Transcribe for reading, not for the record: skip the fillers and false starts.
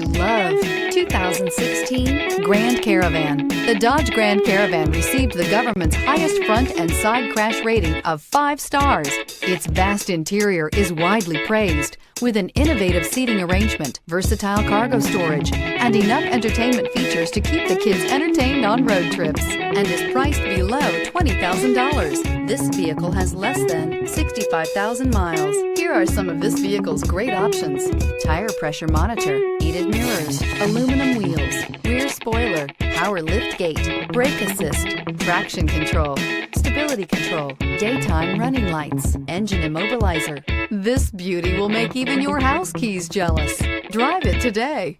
Love 2016 Grand Caravan. The Dodge Grand Caravan received the government's highest front and side crash rating of 5 stars. Its vast interior is widely praised, with an innovative seating arrangement, versatile cargo storage, and enough entertainment features to keep the kids entertained on road trips, and is priced below $20,000. This vehicle has less than 65,000 miles. Here are some of this vehicle's great options: tire pressure monitor, heated mirrors, aluminum wheels, rear spoiler, power lift gate, brake assist, traction control, stability control, daytime running lights, engine immobilizer. This beauty will make even your house keys jealous. Drive it today.